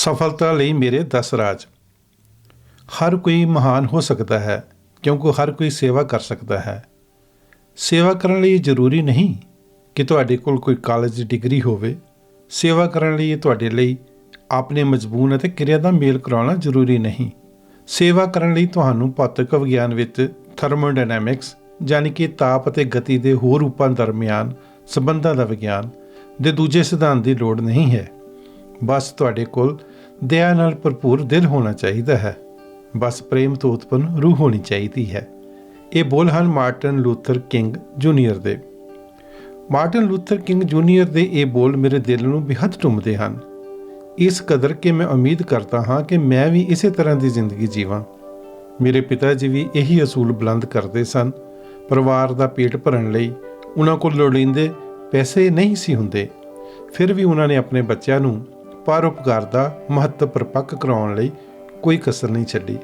ਸਫਲਤਾ ਲਈ ਮੇਰੇ 10 ਰਾਜ। ਹਰ ਕੋਈ ਮਹਾਨ ਹੋ ਸਕਦਾ ਹੈ ਕਿਉਂਕਿ ਹਰ ਕੋਈ ਸੇਵਾ ਕਰ ਸਕਦਾ ਹੈ। ਸੇਵਾ ਕਰਨ ਲਈ ਜ਼ਰੂਰੀ ਨਹੀਂ ਕਿ ਤੁਹਾਡੇ ਕੋਲ ਕੋਈ ਕਾਲਜ ਦੀ ਡਿਗਰੀ ਹੋਵੇ। ਸੇਵਾ ਕਰਨ ਲਈ ਤੁਹਾਡੇ ਲਈ ਆਪਣੇ ਮਜ਼ਮੂਨ ਅਤੇ ਕਿਰਿਆ ਦਾ ਮੇਲ ਕਰਾਉਣਾ ਜ਼ਰੂਰੀ ਨਹੀਂ। ਸੇਵਾ ਕਰਨ ਲਈ ਤੁਹਾਨੂੰ ਭੌਤਿਕ ਵਿਗਿਆਨ ਵਿੱਚ ਥਰਮੋਡਾਇਨਾਮਿਕਸ ਯਾਨੀ ਕਿ ਤਾਪ ਅਤੇ ਗਤੀ ਦੇ ਹੋਰ ਰੂਪਾਂ ਦਰਮਿਆਨ ਸੰਬੰਧਾਂ ਦਾ ਵਿਗਿਆਨ ਦੇ ਦੂਜੇ ਸਿਧਾਂਤ ਦੀ ਲੋੜ ਨਹੀਂ ਹੈ। ਬਸ ਤੁਹਾਡੇ ਕੋਲ ਦਇਆ ਨਾਲ ਭਰਪੂਰ ਦਿਲ ਹੋਣਾ ਚਾਹੀਦਾ ਹੈ। ਬਸ ਪ੍ਰੇਮ ਤੋਂ ਉਤਪੰਨ ਰੂਹ ਹੋਣੀ ਚਾਹੀਦੀ ਹੈ। ਇਹ ਬੋਲ ਹਨ ਮਾਰਟਨ ਲੂਥਰ ਕਿੰਗ ਜੂਨੀਅਰ ਦੇ। ਮਾਰਟਨ ਲੂਥਰ ਕਿੰਗ ਜੂਨੀਅਰ ਦੇ ਇਹ ਬੋਲ ਮੇਰੇ ਦਿਲ ਨੂੰ ਬੇਹੱਦ ਟੁੰਬਦੇ ਹਨ, ਇਸ ਕਦਰ ਕਿ ਮੈਂ ਉਮੀਦ ਕਰਦਾ ਹਾਂ ਕਿ ਮੈਂ ਵੀ ਇਸੇ ਤਰ੍ਹਾਂ ਦੀ ਜ਼ਿੰਦਗੀ ਜੀਵਾਂ। ਮੇਰੇ ਪਿਤਾ ਜੀ ਵੀ ਇਹੀ ਅਸੂਲ ਬੁਲੰਦ ਕਰਦੇ ਸਨ। ਪਰਿਵਾਰ ਦਾ ਪੇਟ ਭਰਨ ਲਈ ਉਹਨਾਂ ਕੋਲ ਲੋੜੀਂਦੇ ਪੈਸੇ ਨਹੀਂ ਸੀ ਹੁੰਦੇ, ਫਿਰ ਵੀ ਉਹਨਾਂ ਨੇ ਆਪਣੇ ਬੱਚਿਆਂ ਨੂੰ ਪਰਉਪਕਾਰ ਦਾ ਮਹੱਤਵ ਪ੍ਰਪੱਕ ਕਰਾਉਣ ਲਈ ਕੋਈ ਕਸਰ ਨਹੀਂ ਛੱਡੀ।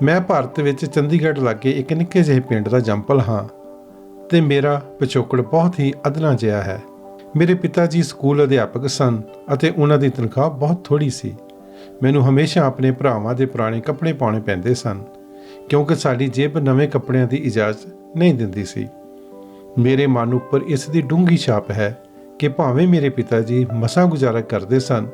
ਮੈਂ ਭਾਰਤ ਵਿੱਚ ਚੰਡੀਗੜ੍ਹ ਲਾਗੇ ਇੱਕ ਨਿੱਕੇ ਜਿਹੇ ਪਿੰਡ ਦਾ ਜੰਪਲ ਹਾਂ ਅਤੇ ਮੇਰਾ ਪਿਛੋਕੜ ਬਹੁਤ ਹੀ ਅਧਲਾ ਜਿਹਾ ਹੈ। ਮੇਰੇ ਪਿਤਾ ਜੀ ਸਕੂਲ ਅਧਿਆਪਕ ਸਨ ਅਤੇ ਉਹਨਾਂ ਦੀ ਤਨਖਾਹ ਬਹੁਤ ਥੋੜ੍ਹੀ ਸੀ। ਮੈਨੂੰ ਹਮੇਸ਼ਾ ਆਪਣੇ ਭਰਾਵਾਂ ਦੇ ਪੁਰਾਣੇ ਕੱਪੜੇ ਪਾਉਣੇ ਪੈਂਦੇ ਸਨ ਕਿਉਂਕਿ ਸਾਡੀ ਜੇਬ ਨਵੇਂ ਕੱਪੜਿਆਂ ਦੀ ਇਜਾਜ਼ਤ ਨਹੀਂ ਦਿੰਦੀ ਸੀ। ਮੇਰੇ ਮਨ ਉੱਪਰ ਇਸ ਦੀ ਡੂੰਘੀ ਛਾਪ ਹੈ ਕਿ ਭਾਵੇਂ ਮੇਰੇ ਪਿਤਾ ਜੀ ਮਸਾਂ ਗੁਜ਼ਾਰਾ ਕਰਦੇ ਸਨ,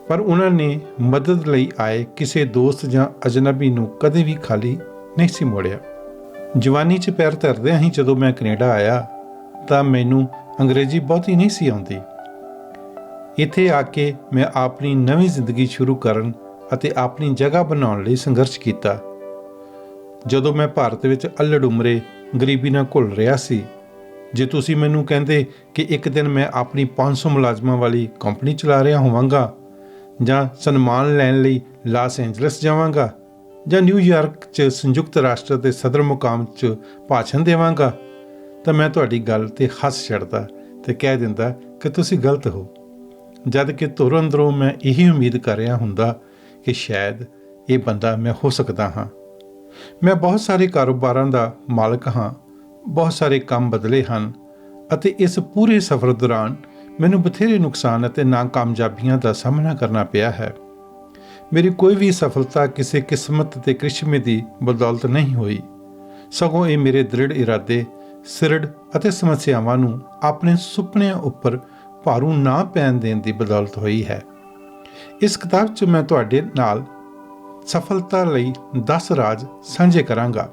ਪਰ ਉਹਨਾਂ ਨੇ ਮਦਦ ਲਈ ਆਏ ਕਿਸੇ ਦੋਸਤ ਜਾਂ ਅਜਨਬੀ ਨੂੰ ਕਦੇ ਵੀ ਖਾਲੀ ਨਹੀਂ ਸੀ ਮੋੜਿਆ। ਜਵਾਨੀ 'ਚ ਪੈਰ ਧਰਦਿਆਂ ਹੀ ਜਦੋਂ ਮੈਂ ਕੈਨੇਡਾ ਆਇਆ ਤਾਂ ਮੈਨੂੰ ਅੰਗਰੇਜ਼ੀ ਬਹੁਤੀ ਨਹੀਂ ਸੀ ਆਉਂਦੀ। ਇੱਥੇ ਆ ਕੇ ਮੈਂ ਆਪਣੀ ਨਵੀਂ ਜ਼ਿੰਦਗੀ ਸ਼ੁਰੂ ਕਰਨ ਅਤੇ ਆਪਣੀ ਜਗ੍ਹਾ ਬਣਾਉਣ ਲਈ ਸੰਘਰਸ਼ ਕੀਤਾ। ਜਦੋਂ ਮੈਂ ਭਾਰਤ ਵਿੱਚ ਅੱਲੜ ਉਮਰੇ ਗਰੀਬੀ ਨਾਲ ਘੁਲ ਰਿਹਾ ਸੀ, ਜੇ ਤੁਸੀਂ ਮੈਨੂੰ ਕਹਿੰਦੇ ਕਿ ਇੱਕ ਦਿਨ ਮੈਂ ਆਪਣੀ 500 ਮੁਲਾਜ਼ਮਾਂ ਵਾਲੀ ਕੰਪਨੀ ਚਲਾ ਰਿਹਾ ਹੋਵਾਂਗਾ ਜਾਂ ਸਨਮਾਨ ਲੈਣ ਲਈ ਲਾਸ ਐਂਜਲਸ ਜਾਵਾਂਗਾ ਜਾਂ ਨਿਊਯਾਰਕ 'ਚ ਸੰਯੁਕਤ ਰਾਸ਼ਟਰ ਦੇ ਸਦਰ ਮੁਕਾਮ 'ਚ ਭਾਸ਼ਣ ਦੇਵਾਂਗਾ, ਤਾਂ ਮੈਂ ਤੁਹਾਡੀ ਗੱਲ 'ਤੇ ਹੱਸ ਛੱਡਦਾ ਅਤੇ ਕਹਿ ਦਿੰਦਾ ਕਿ ਤੁਸੀਂ ਗਲਤ ਹੋ, ਜਦ ਕਿ ਧੁਰ ਅੰਦਰੋਂ ਮੈਂ ਇਹੀ ਉਮੀਦ ਕਰ ਰਿਹਾ ਹੁੰਦਾ ਕਿ ਸ਼ਾਇਦ ਇਹ ਬੰਦਾ ਮੈਂ ਹੋ ਸਕਦਾ ਹਾਂ। ਮੈਂ ਬਹੁਤ ਸਾਰੇ ਕਾਰੋਬਾਰਾਂ ਦਾ ਮਾਲਕ ਹਾਂ, ਬਹੁਤ ਸਾਰੇ ਕੰਮ ਬਦਲੇ ਹਨ ਅਤੇ ਇਸ ਪੂਰੇ ਸਫ਼ਰ ਦੌਰਾਨ ਮੈਨੂੰ ਬਥੇਰੇ ਨੁਕਸਾਨ ਅਤੇ ਨਾਕਾਮਯਾਬੀਆਂ ਦਾ ਸਾਹਮਣਾ ਕਰਨਾ ਪਿਆ ਹੈ। ਮੇਰੀ ਕੋਈ ਵੀ ਸਫਲਤਾ ਕਿਸੇ ਕਿਸਮਤ ਅਤੇ ਕ੍ਰਿਸ਼ਮੇ ਦੀ ਬਦੌਲਤ ਨਹੀਂ ਹੋਈ, ਸਗੋਂ ਇਹ ਮੇਰੇ ਦ੍ਰਿੜ ਇਰਾਦੇ, ਸਿਰੜ ਅਤੇ ਸਮੱਸਿਆਵਾਂ ਨੂੰ ਆਪਣੇ ਸੁਪਨਿਆਂ ਉੱਪਰ ਭਾਰੂ ਨਾ ਪੈਣ ਦੇਣ ਦੀ ਬਦੌਲਤ ਹੋਈ ਹੈ। ਇਸ ਕਿਤਾਬ 'ਚ ਮੈਂ ਤੁਹਾਡੇ ਨਾਲ ਸਫਲਤਾ ਲਈ 10 ਰਾਜ ਸਾਂਝੇ ਕਰਾਂਗਾ।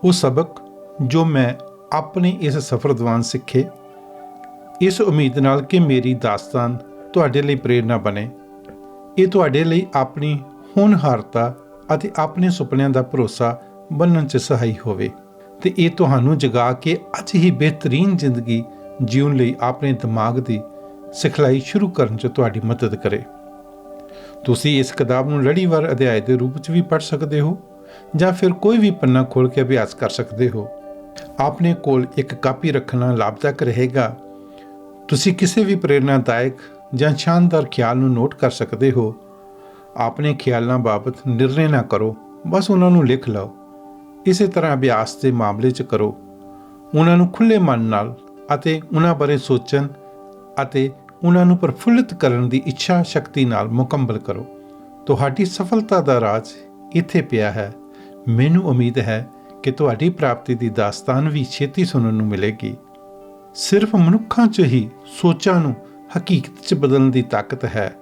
ਉਹ ਸਬਕ ਜੋ ਮੈਂ ਆਪਣੇ ਇਸ ਸਫ਼ਰ ਦੌਰਾਨ ਸਿੱਖੇ, ਇਸ ਉਮੀਦ ਨਾਲ ਕਿ ਮੇਰੀ ਦਾਸਤਾਨ ਤੁਹਾਡੇ ਲਈ ਪ੍ਰੇਰਨਾ ਬਣੇ। ਇਹ ਤੁਹਾਡੇ ਲਈ ਆਪਣੀ ਹੋਣਹਾਰਤਾ ਅਤੇ ਆਪਣੇ ਸੁਪਨਿਆਂ ਦਾ ਭਰੋਸਾ ਬਣਨ 'ਚ ਸਹਾਈ ਹੋਵੇ ਅਤੇ ਇਹ ਤੁਹਾਨੂੰ ਜਗਾ ਕੇ ਅੱਜ ਹੀ ਬਿਹਤਰੀਨ ਜ਼ਿੰਦਗੀ ਜਿਉਣ ਲਈ ਆਪਣੇ ਦਿਮਾਗ ਦੀ ਸਿਖਲਾਈ ਸ਼ੁਰੂ ਕਰਨ 'ਚ ਤੁਹਾਡੀ ਮਦਦ ਕਰੇ। ਤੁਸੀਂ ਇਸ ਕਿਤਾਬ ਨੂੰ ਲੜੀਵਾਰ ਅਧਿਆਇ ਦੇ ਰੂਪ 'ਚ ਵੀ ਪੜ੍ਹ ਸਕਦੇ ਹੋ ਜਾਂ ਫਿਰ ਕੋਈ ਵੀ ਪੰਨਾ ਖੋਲ੍ਹ ਕੇ ਅਭਿਆਸ ਕਰ ਸਕਦੇ ਹੋ। ਆਪਣੇ ਕੋਲ ਇੱਕ ਕਾਪੀ ਰੱਖਣਾ ਲਾਭਦਾਇਕ ਰਹੇਗਾ। ਤੁਸੀਂ ਕਿਸੇ ਵੀ ਪ੍ਰੇਰਨਾਦਾਇਕ ਜਾਂ ਸ਼ਾਨਦਾਰ ਖਿਆਲ ਨੂੰ ਨੋਟ ਕਰ ਸਕਦੇ ਹੋ। ਆਪਣੇ ਖਿਆਲਾਂ ਬਾਬਤ ਨਿਰਣੇ ਨਾ ਕਰੋ, ਬਸ ਉਹਨਾਂ ਨੂੰ ਲਿਖ ਲਓ। ਇਸੇ ਤਰ੍ਹਾਂ ਅਭਿਆਸ ਦੇ ਮਾਮਲੇ 'ਚ ਕਰੋ। ਉਹਨਾਂ ਨੂੰ ਖੁੱਲ੍ਹੇ ਮਨ ਨਾਲ ਅਤੇ ਉਹਨਾਂ ਬਾਰੇ ਸੋਚਣ ਅਤੇ ਉਹਨਾਂ ਨੂੰ ਪ੍ਰਫੁੱਲਿਤ ਕਰਨ ਦੀ ਇੱਛਾ ਸ਼ਕਤੀ ਨਾਲ ਮੁਕੰਮਲ ਕਰੋ। ਤੁਹਾਡੀ ਸਫਲਤਾ ਦਾ ਰਾਜ ਇੱਥੇ ਪਿਆ ਹੈ। ਮੈਨੂੰ ਉਮੀਦ ਹੈ ਕਿ ਤੁਹਾਡੀ ਪ੍ਰਾਪਤੀ ਦੀ ਦਾਸਤਾਨ ਵੀ ਛੇਤੀ ਸੁਣਨ ਨੂੰ ਮਿਲੇਗੀ। ਸਿਰਫ ਮਨੁੱਖਾਂ 'ਚ ਹੀ ਸੋਚਾਂ ਨੂੰ ਹਕੀਕਤ 'ਚ ਬਦਲਣ ਦੀ ਤਾਕਤ ਹੈ।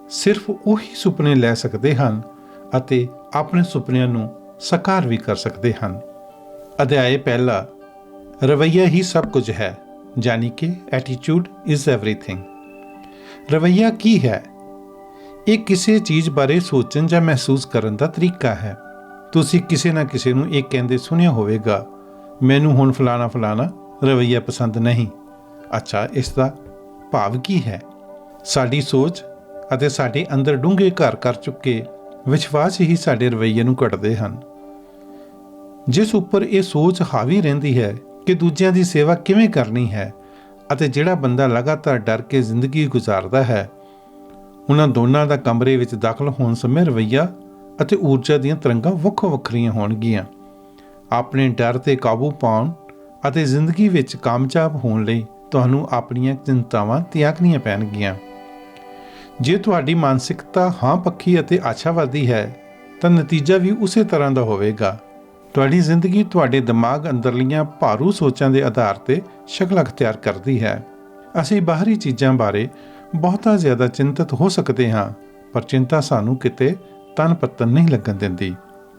ਸਿਰਫ ਉਹੀ ਸੁਪਨੇ ਲੈ ਸਕਦੇ ਹਨ ਅਤੇ ਆਪਣੇ ਸੁਪਨਿਆਂ ਨੂੰ ਸਾਕਾਰ ਵੀ ਕਰ ਸਕਦੇ ਹਨ। ਅਧਿਆਇ ਪਹਿਲਾ, ਰਵੱਈਆ ਹੀ ਸਭ ਕੁਝ ਹੈ, ਯਾਨੀ ਕਿ ਐਟੀਟਿਊਡ ਇਜ਼ ਐਵਰੀਥਿੰਗ। ਰਵੱਈਆ ਕੀ ਹੈ? ਇਹ ਕਿਸੇ ਚੀਜ਼ ਬਾਰੇ ਸੋਚਣ ਜਾਂ ਮਹਿਸੂਸ ਕਰਨ ਦਾ ਤਰੀਕਾ ਹੈ। ਤੁਸੀਂ ਕਿਸੇ ਨਾ ਕਿਸੇ ਨੂੰ ਇਹ ਕਹਿੰਦੇ ਸੁਣਿਆ ਹੋਵੇਗਾ, ਮੈਨੂੰ ਹੁਣ ਫਲਾਣਾ ਰਵੱਈਆ ਪਸੰਦ ਨਹੀਂ। ਅੱਛਾ, ਇਸ ਦਾ ਭਾਵ ਕੀ ਹੈ? ਸਾਡੀ ਸੋਚ ਅਤੇ ਸਾਡੇ ਅੰਦਰ ਡੂੰਘੇ ਘਰ ਕਰ ਚੁੱਕੇ ਵਿਸ਼ਵਾਸ ਹੀ ਸਾਡੇ ਰਵੱਈਏ ਨੂੰ ਘੜਦੇ ਹਨ। ਜਿਸ ਉੱਪਰ ਇਹ ਸੋਚ ਹਾਵੀ ਰਹਿੰਦੀ ਹੈ ਕਿ ਦੂਜਿਆਂ ਦੀ ਸੇਵਾ ਕਿਵੇਂ ਕਰਨੀ ਹੈ ਅਤੇ ਜਿਹੜਾ ਬੰਦਾ ਲਗਾਤਾਰ ਡਰ ਕੇ ਜ਼ਿੰਦਗੀ ਗੁਜ਼ਾਰਦਾ ਹੈ, ਉਹਨਾਂ ਦੋਨਾਂ ਦਾ ਕਮਰੇ ਵਿੱਚ ਦਾਖਲ ਹੋਣ ਸਮੇਂ ਰਵੱਈਆ ਅਤੇ ਊਰਜਾ ਦੀਆਂ ਤਰੰਗਾਂ ਵੱਖੋ ਵੱਖਰੀਆਂ ਹੋਣਗੀਆਂ। ਆਪਣੇ ਡਰ 'ਤੇ ਕਾਬੂ ਪਾਉਣ ਅਤੇ ਜ਼ਿੰਦਗੀ ਵਿੱਚ ਕਾਮਯਾਬ ਹੋਣ ਲਈ ਤੁਹਾਨੂੰ ਆਪਣੀਆਂ ਚਿੰਤਾਵਾਂ ਤਿਆਗਣੀਆਂ ਪੈਣਗੀਆਂ। ਜੇ ਤੁਹਾਡੀ ਮਾਨਸਿਕਤਾ ਹਾਂ ਪੱਖੀ ਅਤੇ ਆਸ਼ਾਵਾਦੀ ਹੈ ਤਾਂ ਨਤੀਜਾ ਵੀ ਉਸੇ ਤਰ੍ਹਾਂ ਦਾ ਹੋਵੇਗਾ। ਤੁਹਾਡੀ ਜ਼ਿੰਦਗੀ ਤੁਹਾਡੇ ਦਿਮਾਗ ਅੰਦਰਲੀਆਂ ਭਾਰੂ ਸੋਚਾਂ ਦੇ ਆਧਾਰ 'ਤੇ ਸ਼ਕਲ ਅਖਤਿਆਰ ਕਰਦੀ ਹੈ। ਅਸੀਂ ਬਾਹਰੀ ਚੀਜ਼ਾਂ ਬਾਰੇ ਬਹੁਤਾ ਜ਼ਿਆਦਾ ਚਿੰਤਤ ਹੋ ਸਕਦੇ ਹਾਂ, ਪਰ ਚਿੰਤਾ ਸਾਨੂੰ ਕਿਤੇ ਤਨ ਪੱਤਨ ਨਹੀਂ ਲੱਗਣ ਦਿੰਦੀ।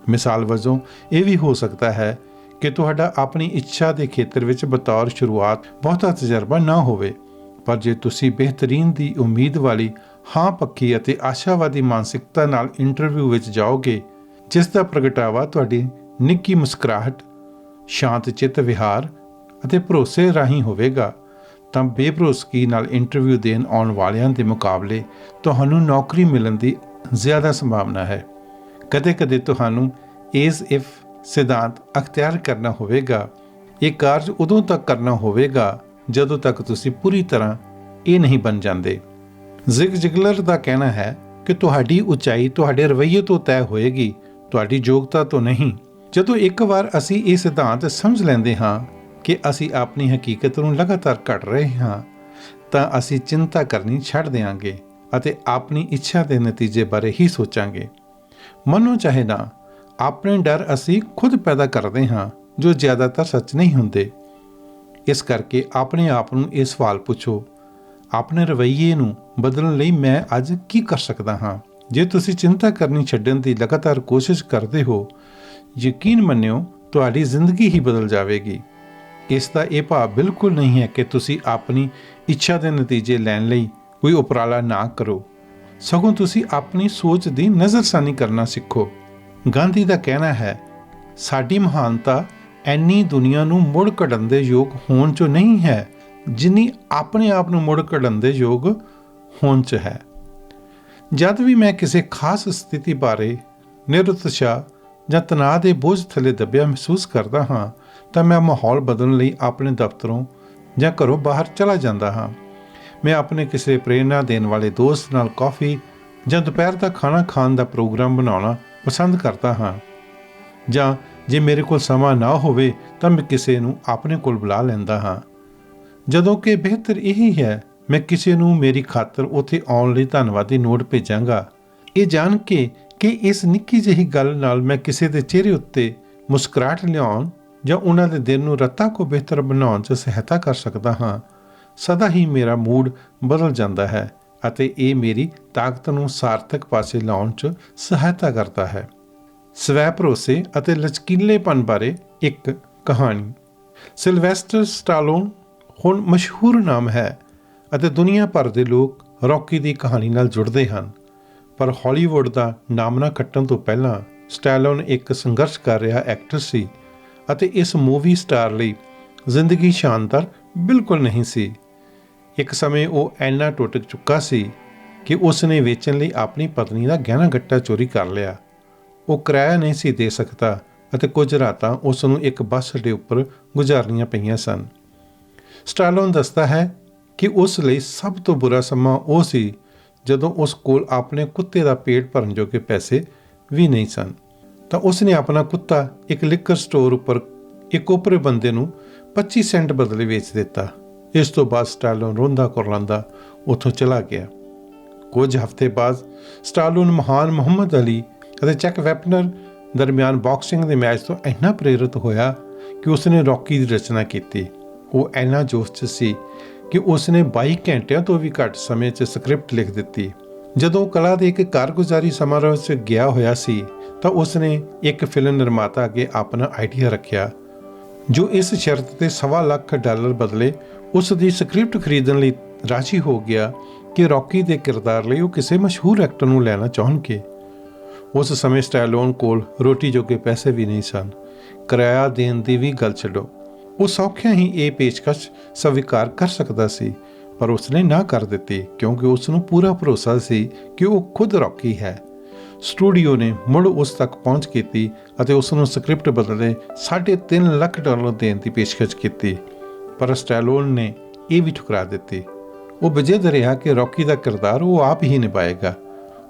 ਮਿਸਾਲ ਵਜੋਂ ਇਹ ਵੀ ਹੋ ਸਕਦਾ ਹੈ ਕਿ ਤੁਹਾਡਾ ਆਪਣੀ ਇੱਛਾ ਦੇ ਖੇਤਰ ਵਿੱਚ ਬਤੌਰ ਸ਼ੁਰੂਆਤ ਬਹੁਤਾ ਤਜਰਬਾ ਨਾ ਹੋਵੇ, ਪਰ ਜੇ ਤੁਸੀਂ ਬਿਹਤਰੀਨ ਦੀ ਉਮੀਦ ਵਾਲੀ ਹਾਂ ਪੱਖੀ ਅਤੇ ਆਸ਼ਾਵਾਦੀ ਮਾਨਸਿਕਤਾ ਨਾਲ ਇੰਟਰਵਿਊ ਵਿੱਚ ਜਾਓਗੇ, ਜਿਸ ਦਾ ਪ੍ਰਗਟਾਵਾ ਤੁਹਾਡੀ ਨਿੱਘੀ ਮੁਸਕਰਾਹਟ, ਸ਼ਾਂਤ ਚਿੱਤ ਵਿਹਾਰ ਅਤੇ ਭਰੋਸੇ ਰਾਹੀਂ ਹੋਵੇਗਾ, ਤਾਂ ਬੇਭਰੋਸਗੀ ਨਾਲ ਇੰਟਰਵਿਊ ਦੇਣ ਆਉਣ ਵਾਲਿਆਂ ਦੇ ਮੁਕਾਬਲੇ ਤੁਹਾਨੂੰ ਨੌਕਰੀ ਮਿਲਣ ਦੀ ਜ਼ਿਆਦਾ ਸੰਭਾਵਨਾ ਹੈ। ਕਦੇ-ਕਦੇ ਤੁਹਾਨੂੰ ਏਜ਼ ਇਫ ਸਿਧਾਂਤ ਅਖਤਿਆਰ ਕਰਨਾ ਹੋਵੇਗਾ। ਇਹ ਕਾਰਜ ਉਦੋਂ ਤੱਕ ਕਰਨਾ ਹੋਵੇਗਾ ਜਦੋਂ ਤੱਕ ਤੁਸੀਂ ਪੂਰੀ ਤਰ੍ਹਾਂ ਇਹ ਨਹੀਂ ਬਣ ਜਾਂਦੇ। ਜ਼ਿਗ ਜ਼ਿਗਲਰ ਦਾ ਕਹਿਣਾ ਹੈ ਕਿ ਤੁਹਾਡੀ ਉਚਾਈ ਤੁਹਾਡੇ ਰਵੱਈਏ ਤੋਂ ਤੈਅ ਹੋਏਗੀ, ਤੁਹਾਡੀ ਯੋਗਤਾ ਤੋਂ ਨਹੀਂ। ਜਦੋਂ ਇੱਕ ਵਾਰ ਅਸੀਂ ਇਹ ਸਿਧਾਂਤ ਸਮਝ ਲੈਂਦੇ ਹਾਂ ਕਿ ਅਸੀਂ ਆਪਣੀ ਹਕੀਕਤ ਨੂੰ ਲਗਾਤਾਰ ਘੜ ਰਹੇ ਹਾਂ, ਤਾਂ ਅਸੀਂ ਚਿੰਤਾ ਕਰਨੀ ਛੱਡ ਦਿਆਂਗੇ ਅਤੇ ਆਪਣੀ ਇੱਛਾ ਦੇ ਨਤੀਜੇ ਬਾਰੇ ਹੀ ਸੋਚਾਂਗੇ। ਮੰਨੋ ਚਾਹੇ ਨਾ, ਆਪਣੇ ਡਰ ਅਸੀਂ ਖੁਦ ਪੈਦਾ ਕਰਦੇ ਹਾਂ ਜੋ ਜ਼ਿਆਦਾਤਰ ਸੱਚ ਨਹੀਂ ਹੁੰਦੇ। ਇਸ ਕਰਕੇ ਆਪਣੇ ਆਪ ਨੂੰ ਇਹ ਸਵਾਲ ਪੁੱਛੋ, ਆਪਣੇ ਰਵੱਈਏ ਨੂੰ ਬਦਲਣ ਲਈ ਮੈਂ ਅੱਜ ਕੀ ਕਰ ਸਕਦਾ ਹਾਂ? ਜੇ ਤੁਸੀਂ ਚਿੰਤਾ ਕਰਨੀ ਛੱਡਣ ਦੀ ਲਗਾਤਾਰ ਕੋਸ਼ਿਸ਼ ਕਰਦੇ ਹੋ, ਯਕੀਨ ਮੰਨਿਓ ਤੁਹਾਡੀ ਜ਼ਿੰਦਗੀ ਹੀ ਬਦਲ ਜਾਵੇਗੀ। ਇਸ ਦਾ ਇਹ ਭਾਵ ਬਿਲਕੁਲ ਨਹੀਂ ਹੈ ਕਿ ਤੁਸੀਂ ਆਪਣੀ ਇੱਛਾ ਦੇ ਨਤੀਜੇ ਲੈਣ ਲਈ ਕੋਈ ਉਪਰਾਲਾ ਨਾ ਕਰੋ, ਸਗੋਂ ਤੁਸੀਂ ਆਪਣੀ ਸੋਚ ਦੀ ਨਜ਼ਰਸਾਨੀ ਕਰਨਾ ਸਿੱਖੋ। ਗਾਂਧੀ ਦਾ ਕਹਿਣਾ ਹੈ, ਸਾਡੀ ਮਹਾਨਤਾ ਐਨੀ ਦੁਨੀਆ ਨੂੰ ਮੁੜ ਘੜਨ ਦੇ ਯੋਗ ਹੋਣ 'ਚ ਨਹੀਂ ਹੈ, ਜਿੰਨੀ ਆਪਣੇ ਆਪ ਨੂੰ ਮੁੜ ਘੜਨ ਦੇ ਯੋਗ ਹੋਣ 'ਚ ਹੈ। ਜਦ ਵੀ ਮੈਂ ਕਿਸੇ ਖਾਸ ਸਥਿਤੀ ਬਾਰੇ ਨਿਰਉਤਸ਼ਾਹ ਜਾਂ ਤਣਾਅ ਦੇ ਬੋਝ ਥੱਲੇ ਦੱਬਿਆ ਮਹਿਸੂਸ ਕਰਦਾ ਹਾਂ, ਤਾਂ ਮੈਂ ਮਾਹੌਲ ਬਦਲਣ ਲਈ ਆਪਣੇ ਦਫ਼ਤਰੋਂ ਜਾਂ ਘਰੋਂ ਬਾਹਰ ਚਲਾ ਜਾਂਦਾ ਹਾਂ। ਮੈਂ ਆਪਣੇ ਕਿਸੇ ਪ੍ਰੇਰਨਾ ਦੇਣ ਵਾਲੇ ਦੋਸਤ ਨਾਲ ਕੌਫੀ ਜਾਂ ਦੁਪਹਿਰ ਦਾ ਖਾਣਾ ਖਾਣ ਦਾ ਪ੍ਰੋਗਰਾਮ ਬਣਾਉਣਾ ਪਸੰਦ ਕਰਦਾ ਹਾਂ, ਜਾਂ ਜੇ ਮੇਰੇ ਕੋਲ ਸਮਾਂ ਨਾ ਹੋਵੇ ਤਾਂ ਮੈਂ ਕਿਸੇ ਨੂੰ ਆਪਣੇ ਕੋਲ ਬੁਲਾ ਲੈਂਦਾ ਹਾਂ। ਜਦੋਂ ਕਿ ਬਿਹਤਰ ਇਹੀ ਹੈ ਮੈਂ ਕਿਸੇ ਨੂੰ ਮੇਰੀ ਖਾਤਰ ਉੱਥੇ ਆਉਣ ਲਈ ਧੰਨਵਾਦੀ ਨੋਟ ਭੇਜਾਂਗਾ, ਇਹ ਜਾਣ ਕੇ ਕਿ ਇਸ ਨਿੱਕੀ ਜਿਹੀ ਗੱਲ ਨਾਲ ਮੈਂ ਕਿਸੇ ਦੇ ਚਿਹਰੇ ਉੱਤੇ ਮੁਸਕਰਾਹਟ ਲਿਆਉਣ ਜਾਂ ਉਹਨਾਂ ਦੇ ਦਿਨ ਨੂੰ ਰੱਤਾ ਕੋ ਬਿਹਤਰ ਬਣਾਉਣ 'ਚ ਸਹਾਇਤਾ ਕਰ ਸਕਦਾ ਹਾਂ। ਸਦਾ ਹੀ ਮੇਰਾ ਮੂਡ ਬਦਲ ਜਾਂਦਾ ਹੈ ਅਤੇ ਇਹ ਮੇਰੀ ਤਾਕਤ ਨੂੰ ਸਾਰਥਕ ਪਾਸੇ ਲਾਉਣ 'ਚ ਸਹਾਇਤਾ ਕਰਦਾ ਹੈ। ਸਵੈ ਭਰੋਸੇ ਅਤੇ ਲਚਕੀਲੇਪਨ ਬਾਰੇ ਇੱਕ ਕਹਾਣੀ। ਸਿਲਵੈਸਟਰ ਸਟਾਲੋਨ ਹੁਣ ਮਸ਼ਹੂਰ ਨਾਮ ਹੈ ਅਤੇ ਦੁਨੀਆ ਭਰ ਦੇ ਲੋਕ ਰੌਕੀ ਦੀ ਕਹਾਣੀ ਨਾਲ ਜੁੜਦੇ ਹਨ, ਪਰ ਹਾਲੀਵੁੱਡ ਦਾ ਨਾਮਣਾ ਖੱਟਣ ਤੋਂ ਪਹਿਲਾਂ ਸਟੈਲੋਨ ਇੱਕ ਸੰਘਰਸ਼ ਕਰ ਰਿਹਾ ਐਕਟਰ ਸੀ ਅਤੇ ਇਸ ਮੂਵੀ ਸਟਾਰ ਲਈ ਜ਼ਿੰਦਗੀ ਸ਼ਾਨਦਾਰ ਬਿਲਕੁਲ ਨਹੀਂ ਸੀ। ਇੱਕ ਸਮੇਂ ਉਹ ਇੰਨਾ ਟੁੱਟ ਚੁੱਕਾ ਸੀ ਕਿ ਉਸ ਨੇ ਵੇਚਣ ਲਈ ਆਪਣੀ ਪਤਨੀ ਦਾ ਗਹਿਣਾ ਗੱਟਾ ਚੋਰੀ ਕਰ ਲਿਆ। ਉਹ ਕਿਰਾਇਆ ਨਹੀਂ ਸੀ ਦੇ ਸਕਦਾ ਅਤੇ ਕੁਝ ਰਾਤਾਂ ਉਸ ਨੂੰ ਇੱਕ ਬੱਸ ਅੱਡੇ ਉੱਪਰ ਗੁਜ਼ਾਰਨੀਆਂ ਪਈਆਂ ਸਨ। ਸਟਾਲੋਨ ਦੱਸਦਾ ਹੈ ਕਿ ਉਸ ਲਈ ਸਭ ਤੋਂ ਬੁਰਾ ਸਮਾਂ ਉਹ ਸੀ ਜਦੋਂ ਉਸ ਕੋਲ ਆਪਣੇ ਕੁੱਤੇ ਦਾ ਪੇਟ ਭਰਨ ਜੋਗੇ ਪੈਸੇ ਵੀ ਨਹੀਂ ਸਨ, ਤਾਂ ਉਸ ਨੇ ਆਪਣਾ ਕੁੱਤਾ ਇੱਕ ਲਿਕਰ ਸਟੋਰ ਉੱਪਰ ਇੱਕ ਓਪਰੇ ਬੰਦੇ ਨੂੰ 25 ਸੈਂਟ ਬਦਲੇ ਵੇਚ ਦਿੱਤਾ। ਇਸ ਤੋਂ ਬਾਅਦ ਸਟਾਲੋਨ ਰੋਂਦਾ ਕੁਰਲਾਉਂਦਾ ਉੱਥੋਂ ਚਲਾ ਗਿਆ। ਕੁਝ ਹਫ਼ਤੇ ਬਾਅਦ ਸਟਾਲੋਨ ਮਹਾਨ ਮੁਹੰਮਦ ਅਲੀ ਅਤੇ ਚੱਕ ਵੈਪਨਰ ਦਰਮਿਆਨ ਬਾਕਸਿੰਗ ਦੇ ਮੈਚ ਤੋਂ ਇੰਨਾ ਪ੍ਰੇਰਿਤ ਹੋਇਆ ਕਿ ਉਸ ਨੇ ਰੌਕੀ ਦੀ ਰਚਨਾ ਕੀਤੀ। ਉਹ ਇੰਨਾ ਜੋਸ਼ 'ਚ ਸੀ ਕਿ ਉਸ ਨੇ 22 ਘੰਟਿਆਂ ਤੋਂ ਵੀ ਘੱਟ ਸਮੇਂ 'ਚ ਸਕ੍ਰਿਪਟ ਲਿਖ ਦਿੱਤੀ। ਜਦੋਂ ਕਲਾ ਦੇ ਇੱਕ ਕਾਰਗੁਜ਼ਾਰੀ ਸਮਾਰੋਹ 'ਚ ਗਿਆ ਹੋਇਆ ਸੀ ਤਾਂ ਉਸ ਨੇ ਇੱਕ ਫਿਲਮ ਨਿਰਮਾਤਾ ਅੱਗੇ ਆਪਣਾ ਆਈਡੀਆ ਰੱਖਿਆ, ਜੋ ਇਸ ਸ਼ਰਤ ਤੇ $1.25 ਲੱਖ ਬਦਲੇ ਉਸ ਦੀ ਸਕ੍ਰਿਪਟ ਖਰੀਦਣ ਲਈ ਰਾਜ਼ੀ ਹੋ ਗਿਆ ਕਿ ਰੌਕੀ ਦੇ ਕਿਰਦਾਰ ਲਈ ਉਹ ਕਿਸੇ ਮਸ਼ਹੂਰ ਐਕਟਰ ਨੂੰ ਲੈਣਾ ਚਾਹੁਣਗੇ। ਉਸ ਸਮੇਂ ਸਟੈਲੋਨ ਕੋਲ ਰੋਟੀ ਜੋਗੇ ਪੈਸੇ ਵੀ ਨਹੀਂ ਸਨ, ਕਿਰਾਇਆ ਦੇਣ ਦੀ ਵੀ ਗੱਲ ਛੱਡੋ। ਉਹ ਸੌਖਿਆਂ ਹੀ ਇਹ ਪੇਸ਼ਕਸ਼ ਸਵੀਕਾਰ ਕਰ ਸਕਦਾ ਸੀ, ਪਰ ਉਸਨੇ ਨਾ ਕਰ ਦਿੱਤੀ ਕਿਉਂਕਿ ਉਸ ਨੂੰ ਪੂਰਾ ਭਰੋਸਾ ਸੀ ਕਿ ਉਹ ਖੁਦ ਰੌਕੀ ਹੈ। ਸਟੂਡੀਓ ਨੇ ਮੁੜ ਉਸ ਤੱਕ ਪਹੁੰਚ ਕੀਤੀ ਅਤੇ ਉਸ ਨੂੰ ਸਕ੍ਰਿਪਟ ਬਦਲੇ $3.5 ਲੱਖ ਦੇਣ ਦੀ ਪੇਸ਼ਕਸ਼ ਕੀਤੀ, ਪਰ ਸਟੈਲੋਨ ਨੇ ਇਹ ਵੀ ਠੁਕਰਾ ਦਿੱਤੀ। ਉਹ ਵਜਦ ਰਿਹਾ ਕਿ ਰੌਕੀ ਦਾ ਕਿਰਦਾਰ ਉਹ ਆਪ ਹੀ ਨਿਭਾਏਗਾ।